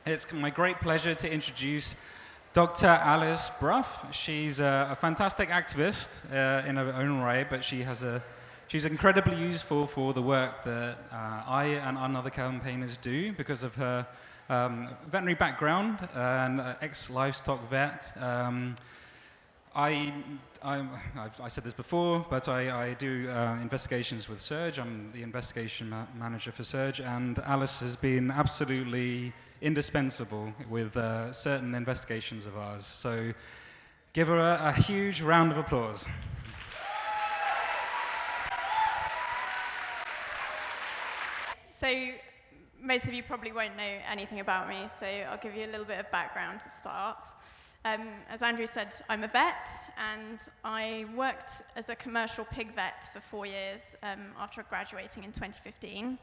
It's my great pleasure to introduce Dr. Alice Brough. She's a fantastic activist in her own way, but she's incredibly useful for the work that I and other campaigners do because of her veterinary background and ex-livestock vet. I said this before, but I do investigations with Surge. I'm the investigation manager for Surge, and Alice has been absolutely indispensable with certain investigations of ours. So give her a huge round of applause. So most of you probably won't know anything about me, so I'll give you a little bit of background to start. As Andrew said, I'm a vet, and I worked as a commercial pig vet for 4 years after graduating in 2015.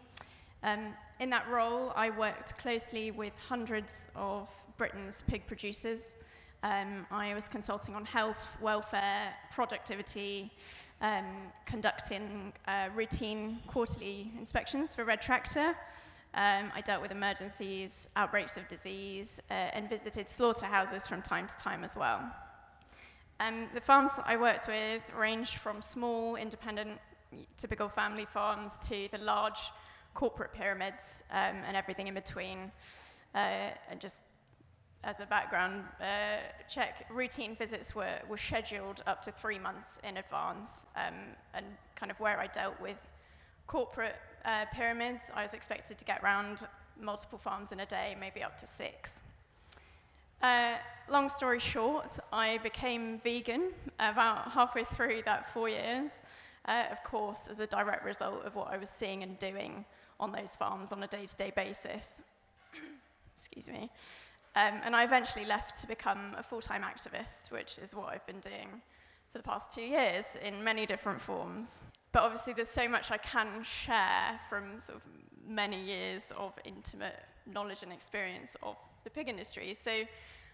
In that role, I worked closely with hundreds of Britain's pig producers. I was consulting on health, welfare, productivity, conducting routine quarterly inspections for Red Tractor. I dealt with emergencies, outbreaks of disease, and visited slaughterhouses from time to time as well. The farms I worked with ranged from small, independent, typical family farms to the large corporate pyramids and everything in between. And just as a background check, routine visits were scheduled up to 3 months in advance, and kind of where I dealt with corporate pyramids, I was expected to get around multiple farms in a day, maybe up to 6. Long story short, I became vegan about halfway through that 4 years, of course, as a direct result of what I was seeing and doing on those farms on a day-to-day basis. Excuse me. And I eventually left to become a full-time activist, which is what I've been doing for the past 2 years in many different forms. But obviously there's so much I can share from sort of many years of intimate knowledge and experience of the pig industry. So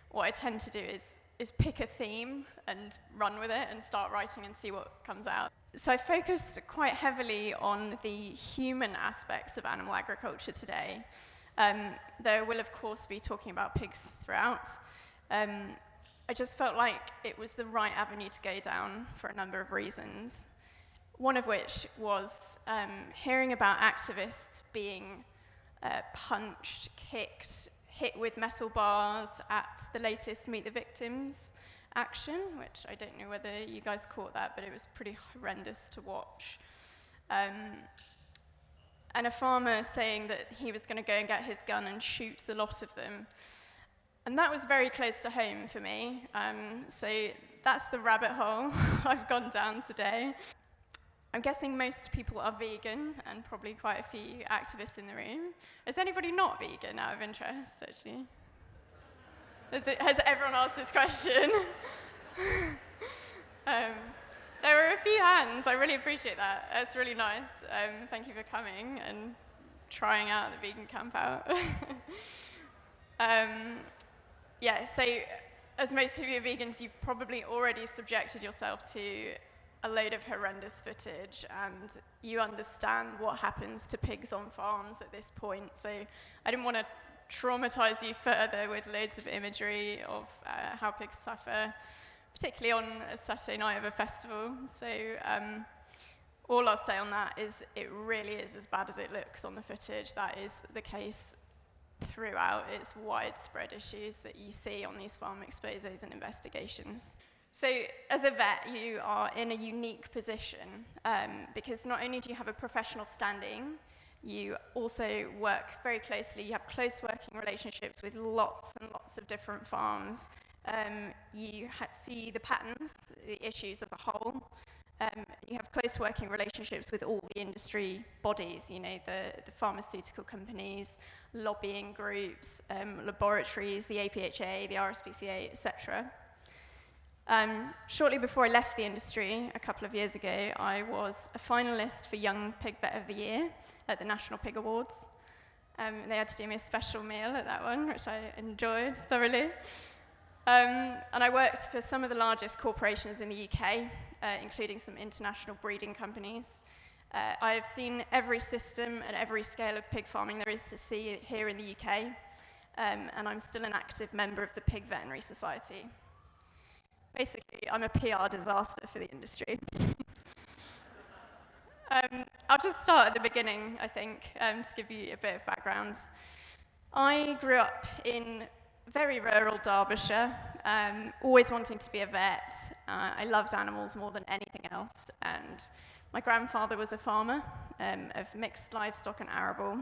what I tend to do is pick a theme and run with it and start writing and see what comes out. So I focused quite heavily on the human aspects of animal agriculture today. Though I will of course be talking about pigs throughout. I just felt like it was the right avenue to go down for a number of reasons. One of which was hearing about activists being punched, kicked, hit with metal bars at the latest Meet the Victims action, which I don't know whether you guys caught that, but it was pretty horrendous to watch. And a farmer saying that he was going to go and get his gun and shoot the lot of them. And that was very close to home for me. So that's the rabbit hole I've gone down today. I'm guessing most people are vegan, and probably quite a few activists in the room. Is anybody not vegan, out of interest, actually? Has everyone asked this question? There were a few hands. I really appreciate that. It's really nice. Thank you for coming and trying out the vegan Campout. Yeah, so as most of you are vegans, you've probably already subjected yourself to a load of horrendous footage, and you understand what happens to pigs on farms at this point. So I didn't want to traumatize you further with loads of imagery of how pigs suffer, particularly on a Saturday night of a festival. So all I'll say on that is it really is as bad as it looks on the footage. That is the case throughout. It's widespread issues that you see on these farm exposés and investigations. So as a vet, you are in a unique position because not only do you have a professional standing, you also work very closely. You have close working relationships with lots and lots of different farms. You see the patterns, the issues of a whole. You have close working relationships with all the industry bodies, you know, the pharmaceutical companies, lobbying groups, laboratories, the APHA, the RSPCA, etc. Shortly before I left the industry, a couple of years ago, I was a finalist for Young Pig Vet of the Year at the National Pig Awards. They had to do me a special meal at that one, which I enjoyed thoroughly. And I worked for some of the largest corporations in the UK, including some international breeding companies. I have seen every system and every scale of pig farming there is to see here in the UK. and I'm still an active member of the Pig Veterinary Society. Basically, I'm a PR disaster for the industry. I'll just start at the beginning, I think, to give you a bit of background. I grew up in very rural Derbyshire, always wanting to be a vet. I loved animals more than anything else, and my grandfather was a farmer of mixed livestock and arable.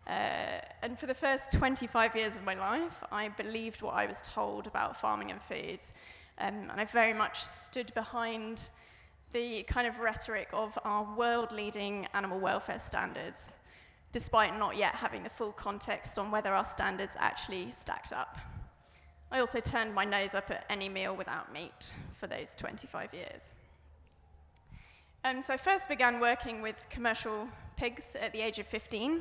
And for the first 25 years of my life, I believed what I was told about farming and foods, and I very much stood behind the kind of rhetoric of our world-leading animal welfare standards, despite not yet having the full context on whether our standards actually stacked up. I also turned my nose up at any meal without meat for those 25 years. So I first began working with commercial pigs at the age of 15,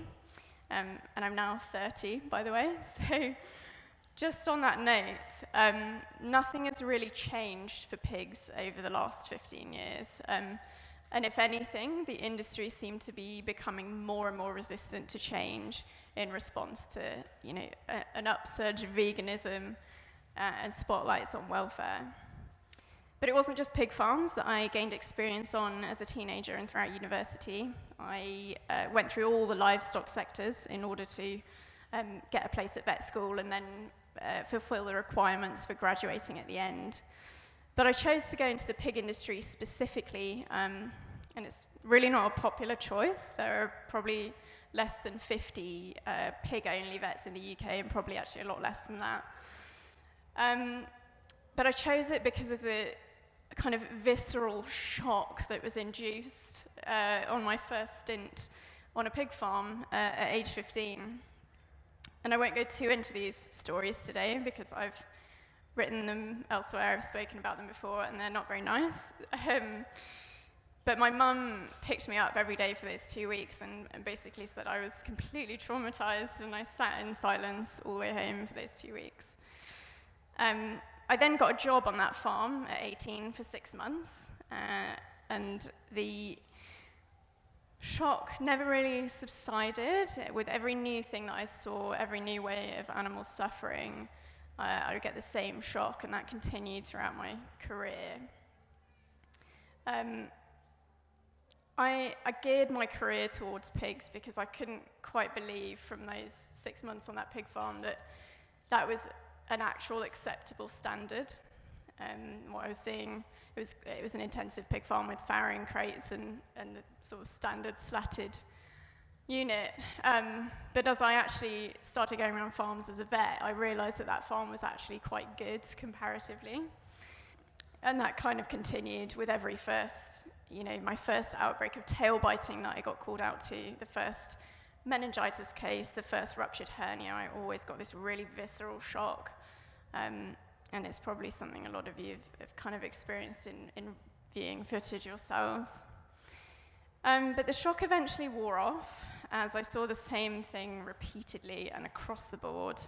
and I'm now 30, by the way. So just on that note, nothing has really changed for pigs over the last 15 years. And if anything, the industry seemed to be becoming more and more resistant to change in response to, an upsurge of veganism and spotlights on welfare. But it wasn't just pig farms that I gained experience on as a teenager and throughout university. I went through all the livestock sectors in order to get a place at vet school and then fulfill the requirements for graduating at the end. But I chose to go into the pig industry specifically, and it's really not a popular choice. There are probably less than 50 pig-only vets in the UK, and probably actually a lot less than that. But I chose it because of the kind of visceral shock that was induced on my first stint on a pig farm at age 15. And I won't go too into these stories today because I've written them elsewhere, I've spoken about them before, and they're not very nice. But my mum picked me up every day for those 2 weeks and basically said I was completely traumatized, and I sat in silence all the way home for those 2 weeks. I then got a job on that farm at 18 for 6 months, and the shock never really subsided. With every new thing that I saw, every new way of animals suffering, I would get the same shock, and that continued throughout my career. I geared my career towards pigs because I couldn't quite believe from those 6 months on that pig farm that that was an actual acceptable standard. What I was seeing, it was an intensive pig farm with farrowing crates and the sort of standard slatted unit. But as I actually started going around farms as a vet, I realized that that farm was actually quite good comparatively. And that kind of continued with every my first outbreak of tail biting that I got called out to, the first meningitis case, the first ruptured hernia. I always got this really visceral shock. And it's probably something a lot of you have kind of experienced in viewing footage yourselves. But the shock eventually wore off as I saw the same thing repeatedly and across the board.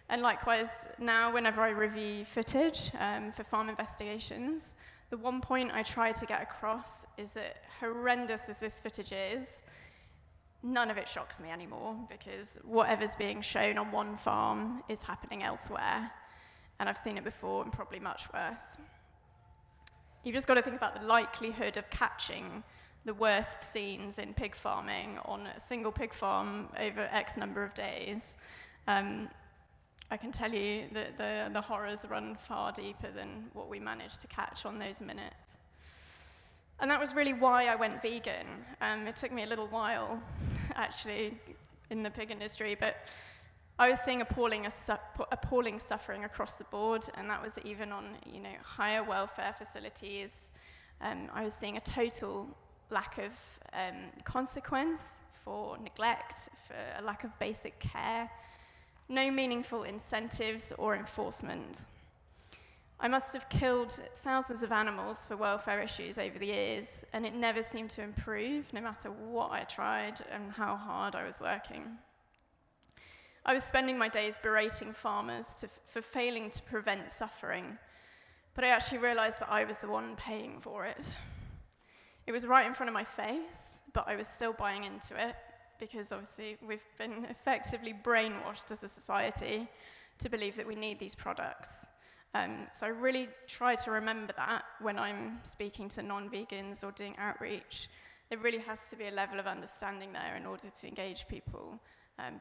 And likewise, now whenever I review footage for farm investigations, the one point I try to get across is that horrendous as this footage is, none of it shocks me anymore, because whatever's being shown on one farm is happening elsewhere. And I've seen it before and probably much worse. You've just got to think about the likelihood of catching the worst scenes in pig farming on a single pig farm over X number of days. I can tell you that the horrors run far deeper than what we managed to catch on those minutes. And that was really why I went vegan. It took me a little while, actually, in the pig industry, but I was seeing appalling suffering across the board, and that was even on higher welfare facilities. I was seeing a total lack of consequence for neglect, for a lack of basic care, no meaningful incentives or enforcement. I must have killed thousands of animals for welfare issues over the years, and it never seemed to improve, no matter what I tried and how hard I was working. I was spending my days berating farmers for failing to prevent suffering, but I actually realized that I was the one paying for it. It was right in front of my face, but I was still buying into it, because obviously we've been effectively brainwashed as a society to believe that we need these products. So I really try to remember that when I'm speaking to non-vegans or doing outreach. There really has to be a level of understanding there in order to engage people,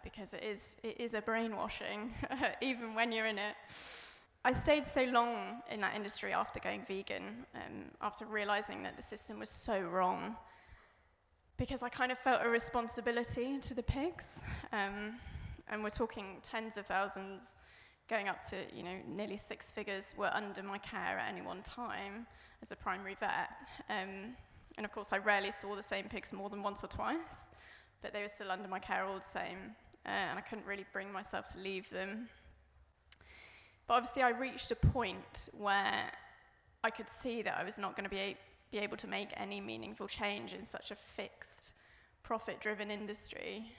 because it is a brainwashing, even when you're in it. I stayed so long in that industry after going vegan, after realizing that the system was so wrong, because I kind of felt a responsibility to the pigs. And we're talking tens of thousands, going up to, nearly 6 figures were under my care at any one time as a primary vet. And of course, I rarely saw the same pigs more than once or twice, but they were still under my care all the same, and I couldn't really bring myself to leave them. But obviously, I reached a point where I could see that I was not going to be able to make any meaningful change in such a fixed, profit-driven industry.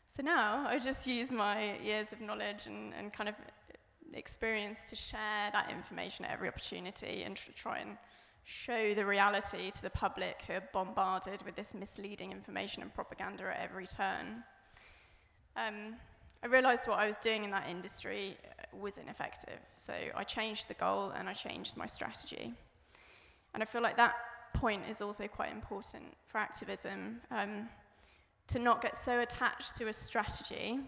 So now I just use my years of knowledge and kind of experience to share that information at every opportunity and try and show the reality to the public who are bombarded with this misleading information and propaganda at every turn. I realized what I was doing in that industry was ineffective, so I changed the goal and I changed my strategy. And I feel like that point is also quite important for activism, to not get so attached to a strategy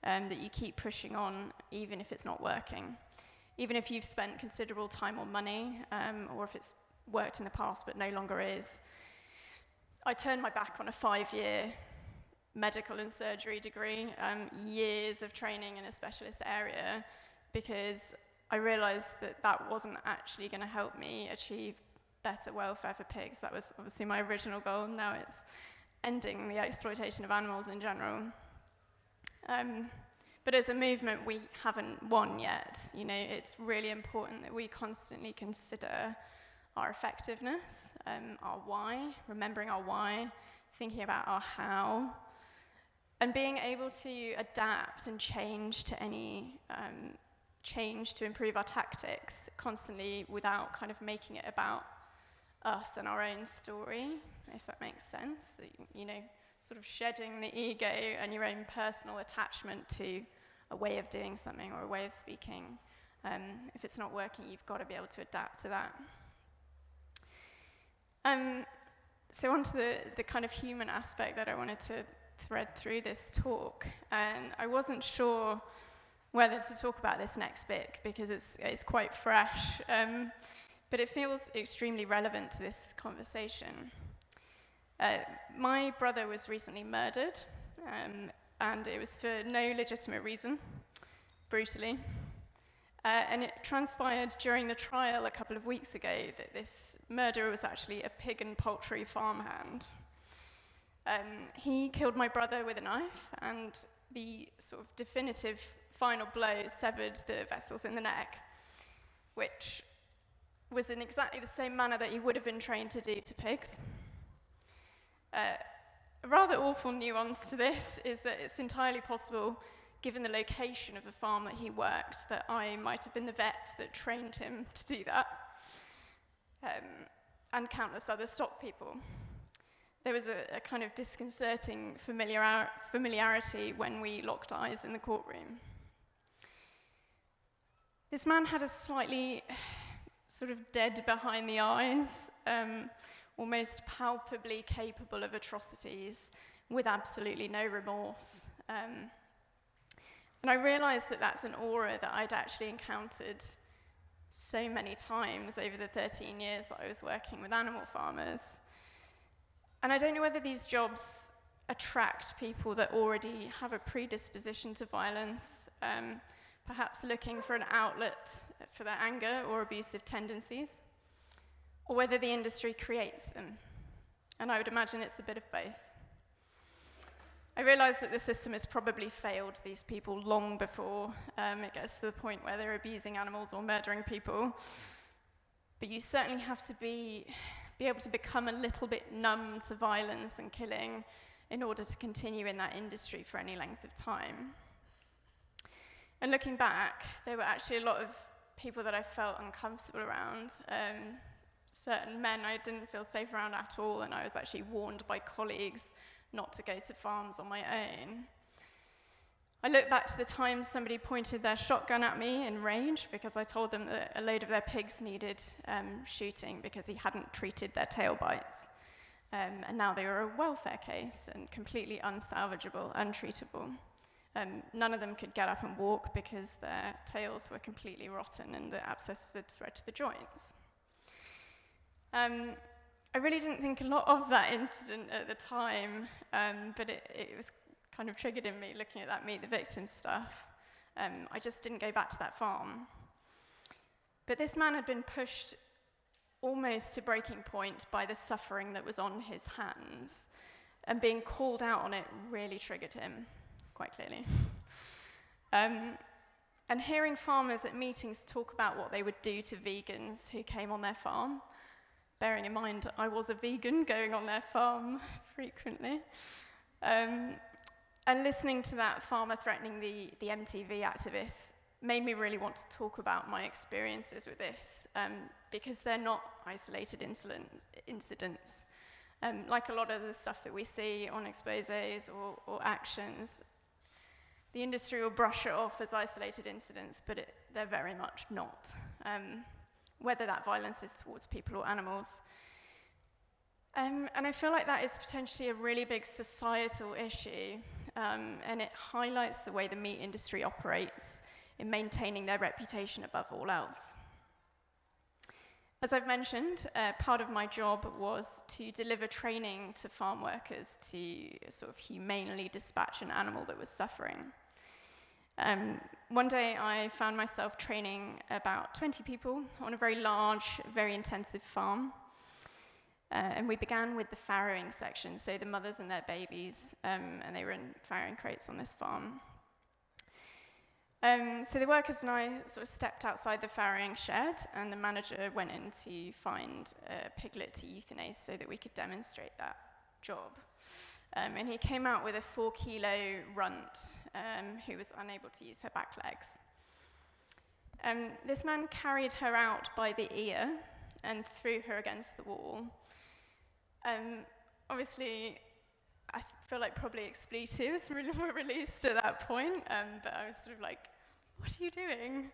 that you keep pushing on even if it's not working. Even if you've spent considerable time or money, or if it's worked in the past but no longer is. I turned my back on a 5-year medical and surgery degree, years of training in a specialist area, because I realized that that wasn't actually going to help me achieve better welfare for pigs. That was obviously my original goal. Now it's ending the exploitation of animals in general. But as a movement, we haven't won yet. It's really important that we constantly consider our effectiveness, our why, remembering our why, thinking about our how, and being able to adapt and change to any change to improve our tactics constantly without kind of making it about us and our own story, if that makes sense. Sort of shedding the ego and your own personal attachment to a way of doing something or a way of speaking. If it's not working, you've got to be able to adapt to that. So on to the kind of human aspect that I wanted to thread through this talk. And I wasn't sure whether to talk about this next bit because it's quite fresh, but it feels extremely relevant to this conversation. My brother was recently murdered, and it was for no legitimate reason, brutally. And it transpired during the trial a couple of weeks ago that this murderer was actually a pig and poultry farmhand. He killed my brother with a knife, and the sort of definitive final blow severed the vessels in the neck, which was in exactly the same manner that he would have been trained to do to pigs. A rather awful nuance to this is that it's entirely possible, given the location of the farm that he worked, that I might have been the vet that trained him to do that, and countless other stock people. There was a kind of disconcerting familiarity when we locked eyes in the courtroom. This man had a slightly sort of dead behind the eyes, almost palpably capable of atrocities with absolutely no remorse. And I realized that that's an aura that I'd actually encountered so many times over the 13 years that I was working with animal farmers. And I don't know whether these jobs attract people that already have a predisposition to violence, perhaps looking for an outlet for their anger or abusive tendencies, or whether the industry creates them. And I would imagine it's a bit of both. I realize that the system has probably failed these people long before it gets to the point where they're abusing animals or murdering people. But you certainly have to be able to become a little bit numb to violence and killing in order to continue in that industry for any length of time. And looking back, there were actually a lot of people that I felt uncomfortable around. Certain men I didn't feel safe around at all, and I was actually warned by colleagues not to go to farms on my own. I look back to the time somebody pointed their shotgun at me in rage because I told them that a load of their pigs needed shooting because he hadn't treated their tail bites. And now they were a welfare case and completely unsalvageable, untreatable. None of them could get up and walk because their tails were completely rotten and the abscesses had spread to the joints. I really didn't think a lot of that incident at the time, but it was kind of triggered in me looking at that Meet the Victim stuff. I just didn't go back to that farm. But this man had been pushed almost to breaking point by the suffering that was on his hands, and being called out on it really triggered him, quite clearly. And hearing farmers at meetings talk about what they would do to vegans who came on their farm, bearing in mind I was a vegan going on their farm frequently, and listening to that farmer threatening the MTV activists made me really want to talk about my experiences with this, because they're not isolated incidents. Like a lot of the stuff that we see on exposés or actions, the industry will brush it off as isolated incidents, but they're very much not, whether that violence is towards people or animals. And I feel like that is potentially a really big societal issue, and it highlights the way the meat industry operates in maintaining their reputation above all else. As I've mentioned, part of my job was to deliver training to farm workers to sort of humanely dispatch an animal that was suffering. One day I found myself training about 20 people on a very large, very intensive farm. And we began with the farrowing section, so the mothers and their babies, and they were in farrowing crates on this farm. So the workers and I sort of stepped outside the farrowing shed, and the manager went in to find a piglet to euthanize so that we could demonstrate that job. And he came out with a 4-kilo runt who was unable to use her back legs. This man carried her out by the ear and threw her against the wall. Obviously, I feel like probably expletives were released at that point, but I was sort of like, what are you doing?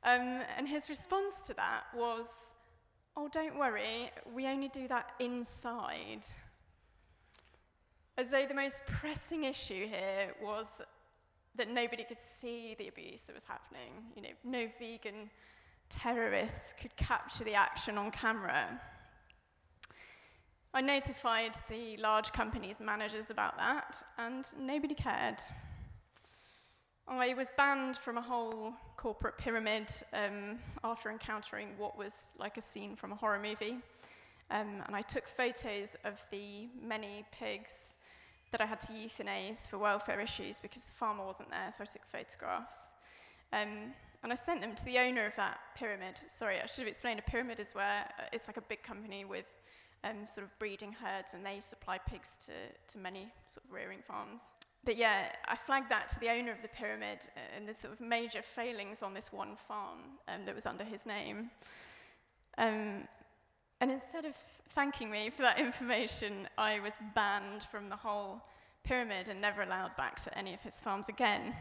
And his response to that was, oh, don't worry, we only do that inside. As though the most pressing issue here was that nobody could see the abuse that was happening. You know, no vegan terrorists could capture the action on camera. I notified the large company's managers about that, and nobody cared. I was banned from a whole corporate pyramid after encountering what was like a scene from a horror movie. And I took photos of the many pigs that I had to euthanize for welfare issues because the farmer wasn't there, so I took photographs. And I sent them to the owner of that pyramid. Sorry, I should have explained, a pyramid is where it's like a big company with sort of breeding herds, and they supply pigs to many sort of rearing farms. But yeah, I flagged that to the owner of the pyramid and the sort of major failings on this one farm that was under his name. And instead of thanking me for that information, I was banned from the whole pyramid and never allowed back to any of his farms again.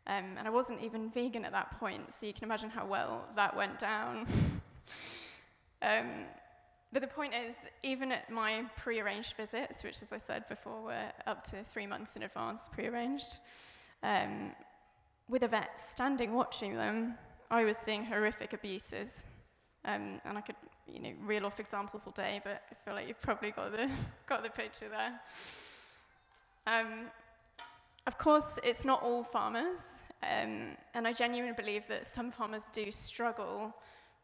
And I wasn't even vegan at that point, so you can imagine how well that went down. But the point is, even at my pre-arranged visits, which, as I said before, were up to 3 months in advance pre-arranged, with a vet standing watching them, I was seeing horrific abuses. And I could, reel off examples all day, but I feel like you've probably got the picture there. Of course, it's not all farmers, and I genuinely believe that some farmers do struggle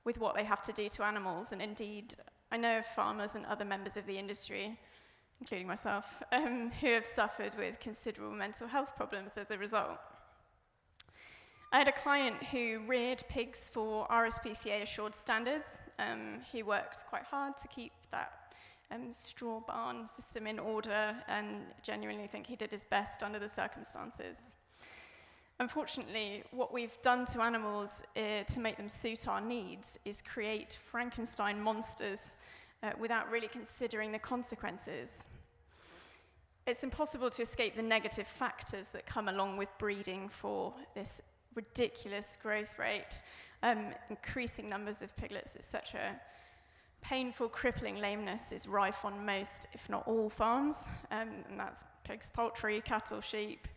with what they have to do to animals, and indeed, I know of farmers and other members of the industry, including myself, who have suffered with considerable mental health problems as a result. I had a client who reared pigs for RSPCA assured standards. He worked quite hard to keep that straw barn system in order, and genuinely think he did his best under the circumstances. Unfortunately, what we've done to animals to make them suit our needs is create Frankenstein monsters without really considering the consequences. it's impossible to escape the negative factors that come along with breeding for this ridiculous growth rate, increasing numbers of piglets, etc. Painful, crippling lameness is rife on most, if not all, farms, and that's pigs, poultry, cattle, sheep,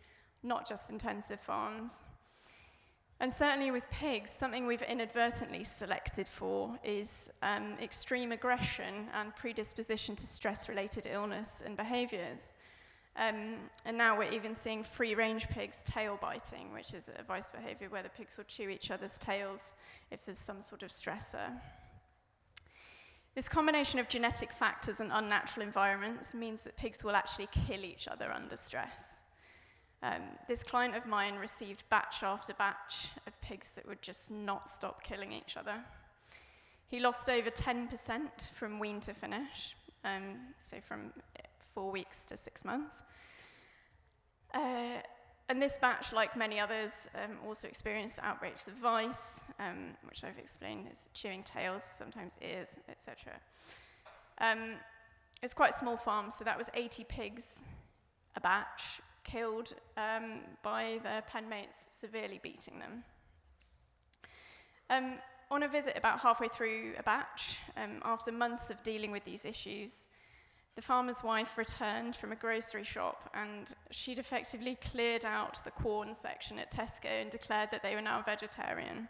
not just intensive farms. And certainly with pigs, something we've inadvertently selected for is extreme aggression and predisposition to stress-related illness and behaviours. And now we're even seeing free-range pigs tail biting, which is a vice behaviour where the pigs will chew each other's tails if there's some sort of stressor. This combination of genetic factors and unnatural environments means that pigs will actually kill each other under stress. This client of mine received batch after batch of pigs that would just not stop killing each other. He lost over 10% from wean to finish, so from 4 weeks to 6 months. And this batch, like many others, also experienced outbreaks of vice, which I've explained is chewing tails, sometimes ears, etc. It was quite a small farm, so that was 80 pigs a batch, killed by their pen mates severely beating them. On a visit about halfway through a batch, after months of dealing with these issues, the farmer's wife returned from a grocery shop and she'd effectively cleared out the corn section at Tesco and declared that they were now vegetarian.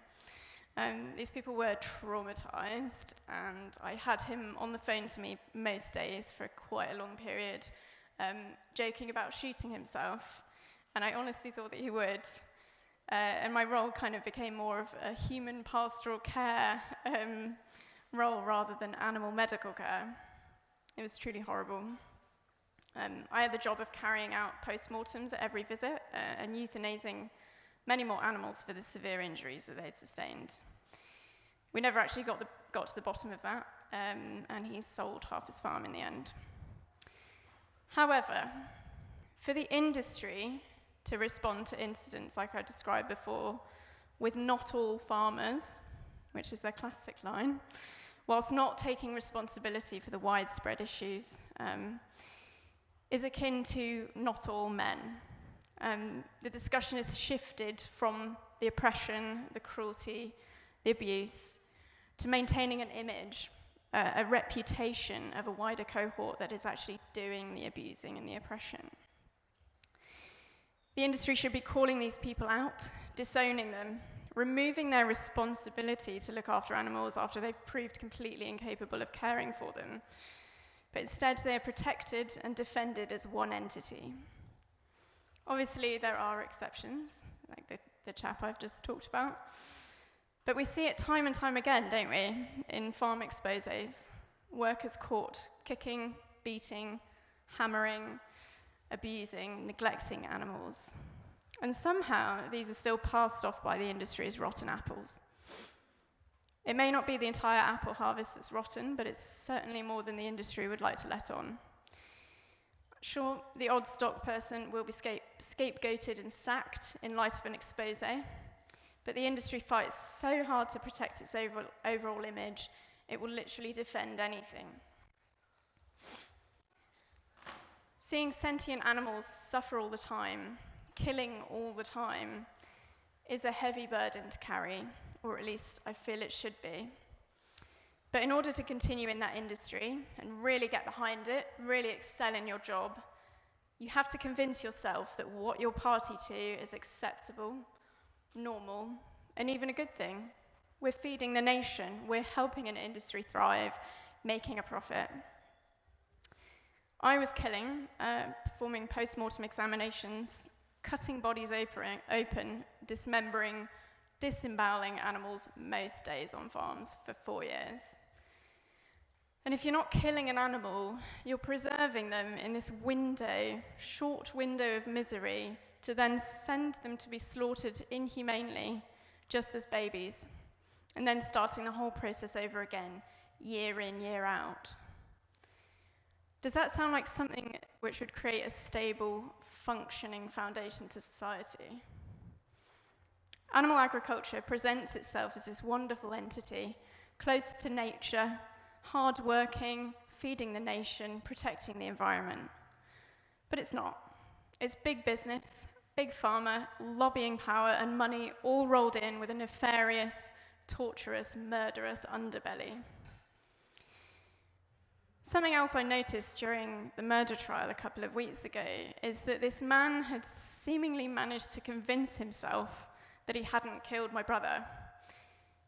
These people were traumatized, and I had him on the phone to me most days for quite a long period, joking about shooting himself, and I honestly thought that he would. And my role kind of became more of a human pastoral care role rather than animal medical care. It was truly horrible. I had the job of carrying out post-mortems at every visit and euthanizing many more animals for the severe injuries that they'd sustained. We never actually got to the bottom of that, and he sold half his farm in the end. However, for the industry to respond to incidents like I described before, with not all farmers, which is their classic line, whilst not taking responsibility for the widespread issues, is akin to not all men. The discussion has shifted from the oppression, the cruelty, the abuse, to maintaining an image, a reputation of a wider cohort that is actually doing the abusing and the oppression. The industry should be calling these people out, disowning them, removing their responsibility to look after animals after they've proved completely incapable of caring for them. But instead, they are protected and defended as one entity. Obviously, there are exceptions, like the chap I've just talked about. But we see it time and time again, don't we, in farm exposés. Workers caught kicking, beating, hammering, abusing, neglecting animals. And somehow, these are still passed off by the industry as rotten apples. It may not be the entire apple harvest that's rotten, but it's certainly more than the industry would like to let on. Sure, the odd stock person will be scapegoated and sacked in light of an exposé, but the industry fights so hard to protect its overall image, it will literally defend anything. Seeing sentient animals suffer all the time, killing all the time, is a heavy burden to carry, or at least I feel it should be. But in order to continue in that industry and really get behind it, really excel in your job, you have to convince yourself that what you're party to is acceptable, normal, and even a good thing. We're feeding the nation, we're helping an industry thrive, making a profit. I was killing, performing post-mortem examinations, cutting bodies open, dismembering, disemboweling animals most days on farms for 4 years. And if you're not killing an animal, you're preserving them in this window, short window of misery, to then send them to be slaughtered inhumanely, just as babies, and then starting the whole process over again, year in, year out. Does that sound like something which would create a stable, functioning foundation to society? Animal agriculture presents itself as this wonderful entity, close to nature, hard-working, feeding the nation, protecting the environment. But it's not. It's big business, big pharma, lobbying power and money all rolled in with a nefarious, torturous, murderous underbelly. Something else I noticed during the murder trial a couple of weeks ago is that this man had seemingly managed to convince himself that he hadn't killed my brother.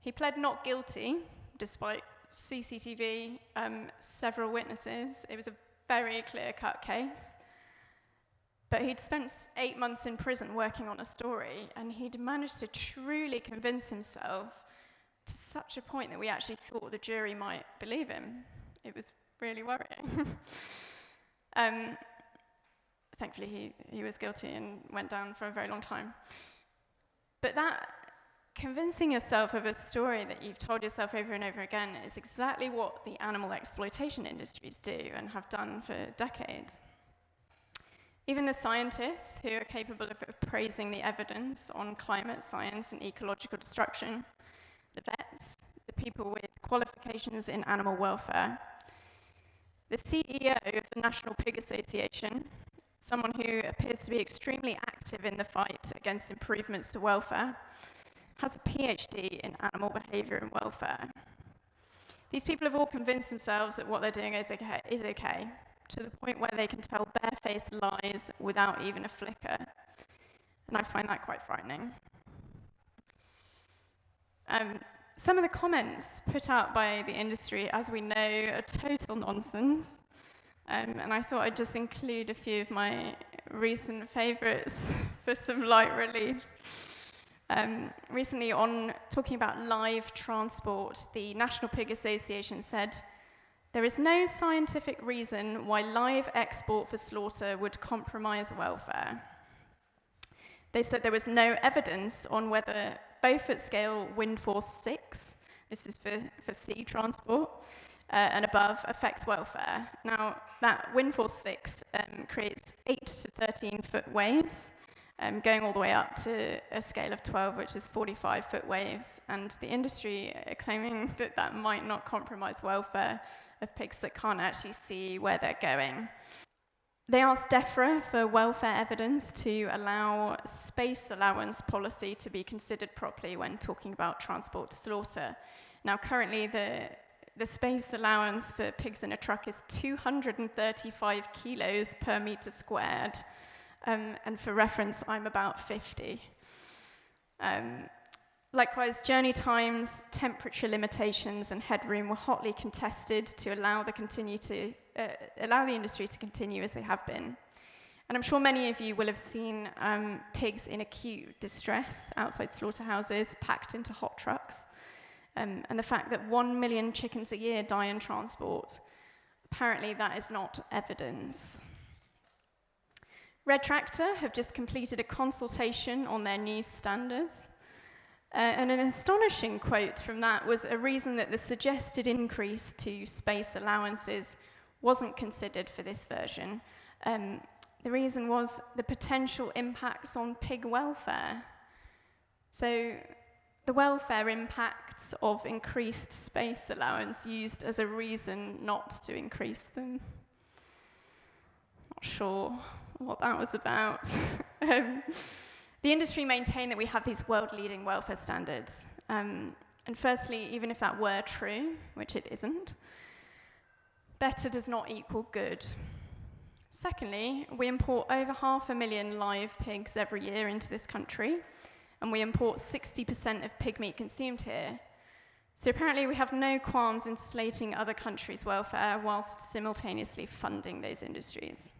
He pled not guilty, despite CCTV, several witnesses. It was a very clear-cut case. But he'd spent 8 months in prison working on a story, and he'd managed to truly convince himself to such a point that we actually thought the jury might believe him. It was really worrying. Thankfully, he was guilty and went down for a very long time. But that convincing yourself of a story that you've told yourself over and over again is exactly what the animal exploitation industries do and have done for decades. Even the scientists who are capable of appraising the evidence on climate science and ecological destruction, the vets, the people with qualifications in animal welfare, the CEO of the National Pig Association, someone who appears to be extremely active in the fight against improvements to welfare, has a PhD in animal behavior and welfare. These people have all convinced themselves that what they're doing is okay, to the point where they can tell barefaced lies without even a flicker. And I find that quite frightening. Some of the comments put out by the industry, as we know, are total nonsense. And I thought I'd just include a few of my recent favorites for some light relief. Recently, on talking about live transport, the National Pig Association said, "There is no scientific reason why live export for slaughter would compromise welfare." They said there was no evidence on whether Beaufort scale wind force 6, this is for sea transport, and above, affect welfare. Now, that wind force 6 creates 8 to 13-foot waves, going all the way up to a scale of 12, which is 45-foot waves. And the industry are claiming that that might not compromise welfare of pigs that can't actually see where they're going. They asked DEFRA for welfare evidence to allow space allowance policy to be considered properly when talking about transport to slaughter. Now, currently, the space allowance for pigs in a truck is 235 kilos per meter squared. And for reference, I'm about 50. Likewise, journey times, temperature limitations, and headroom were hotly contested to allow the industry to continue as they have been. And I'm sure many of you will have seen pigs in acute distress outside slaughterhouses, packed into hot trucks. And the fact that 1 million chickens a year die in transport, apparently that is not evidence. Red Tractor have just completed a consultation on their new standards. And an astonishing quote from that was a reason that the suggested increase to space allowances wasn't considered for this version. The reason was the potential impacts on pig welfare. So the welfare impacts of increased space allowance used as a reason not to increase them. Not sure what that was about. The industry maintained that we have these world-leading welfare standards. And firstly, even if that were true, which it isn't, better does not equal good. Secondly, we import over 500,000 live pigs every year into this country, and we import 60% of pig meat consumed here. So apparently we have no qualms in slating other countries' welfare whilst simultaneously funding those industries.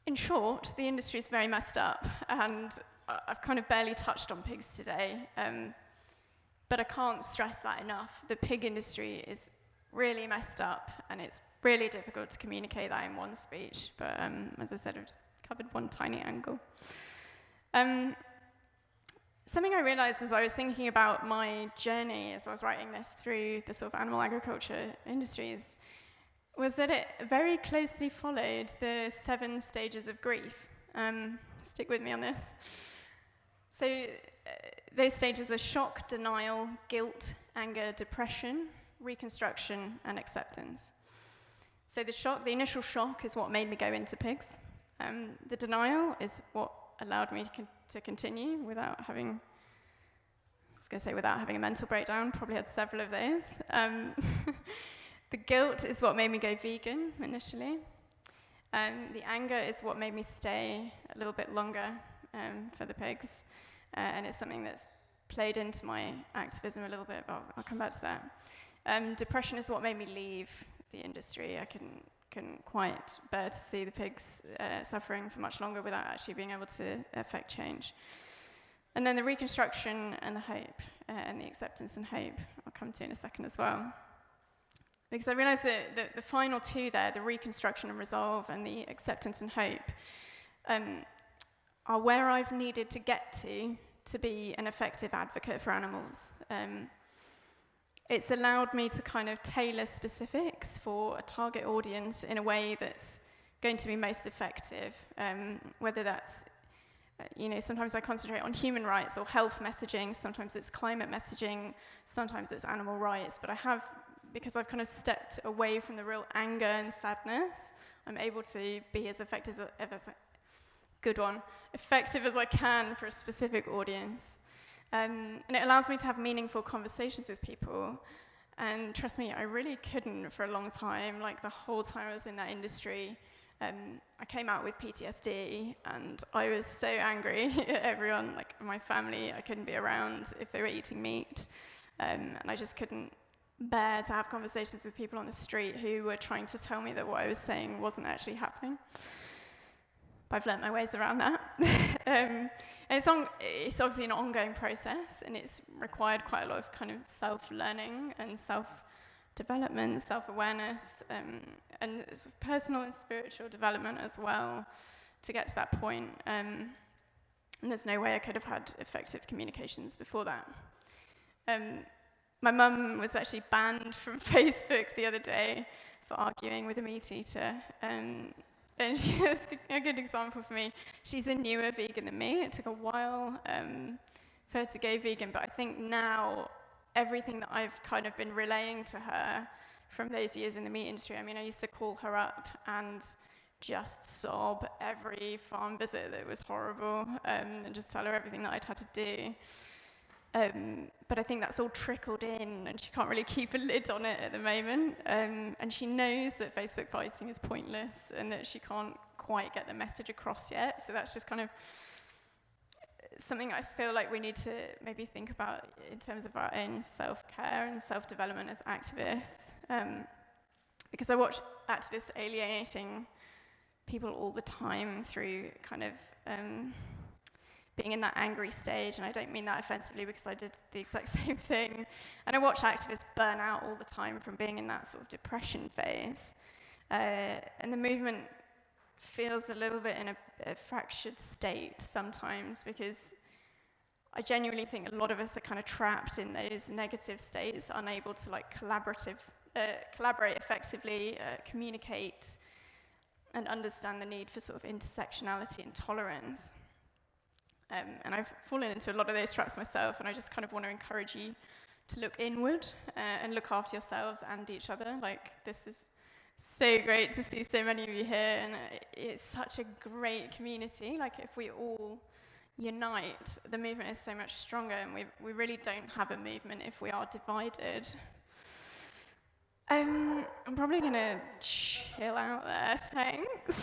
In short, the industry is very messed up, and I've kind of barely touched on pigs today, but I can't stress that enough. The pig industry is really messed up, and it's really difficult to communicate that in one speech, but as I said, I've just covered one tiny angle. Something I realized as I was thinking about my journey as I was writing this through the sort of animal agriculture industries was that it very closely followed the 7 stages of grief. Stick with me on this. So those stages are shock, denial, guilt, anger, depression, reconstruction, and acceptance. So the initial shock is what made me go into pigs. The denial is what allowed me to continue without having a mental breakdown. Probably had several of those. The guilt is what made me go vegan initially. The anger is what made me stay a little bit longer for the pigs. And it's something that's played into my activism a little bit, but I'll come back to that. Depression is what made me leave the industry. I couldn't quite bear to see the pigs suffering for much longer without actually being able to affect change. And then the reconstruction and the hope, and the acceptance and hope, I'll come to in a second as well. Because I realized that the final two there, the reconstruction and resolve and the acceptance and hope, are where I've needed to get to be an effective advocate for animals. It's allowed me to kind of tailor specifics for a target audience in a way that's going to be most effective, whether that's, sometimes I concentrate on human rights or health messaging, sometimes it's climate messaging, sometimes it's animal rights, but because I've kind of stepped away from the real anger and sadness, I'm able to be as effective as I can for a specific audience. And it allows me to have meaningful conversations with people. And trust me, I really couldn't for a long time, like the whole time I was in that industry. I came out with PTSD, and I was so angry at everyone, like my family. I couldn't be around if they were eating meat. And I just couldn't bear to have conversations with people on the street who were trying to tell me that what I was saying wasn't actually happening. But I've learnt my ways around that. And it's obviously an ongoing process, and it's required quite a lot of kind of self-learning and self-development, self-awareness, and it's personal and spiritual development as well to get to that point. And there's no way I could have had effective communications before that. My mum was actually banned from Facebook the other day for arguing with a meat eater. And she was a good example for me. She's a newer vegan than me. It took a while for her to go vegan, but I think now everything that I've kind of been relaying to her from those years in the meat industry, I used to call her up and just sob every farm visit that was horrible, and just tell her everything that I'd had to do. But I think that's all trickled in, and she can't really keep a lid on it at the moment. And she knows that Facebook fighting is pointless and that she can't quite get the message across yet. So that's just kind of something I feel like we need to maybe think about in terms of our own self-care and self-development as activists. Because I watch activists alienating people all the time through kind of being in that angry stage, and I don't mean that offensively because I did the exact same thing. And I watch activists burn out all the time from being in that sort of depression phase. And the movement feels a little bit in a fractured state sometimes, because I genuinely think a lot of us are kind of trapped in those negative states, unable to collaborate effectively, communicate, and understand the need for sort of intersectionality and tolerance. And I've fallen into a lot of those traps myself, and I just kind of want to encourage you to look inward and look after yourselves and each other. Like, this is so great to see so many of you here, and it's such a great community. Like, if we all unite, the movement is so much stronger, and we really don't have a movement if we are divided. I'm probably going to chill out there, thanks.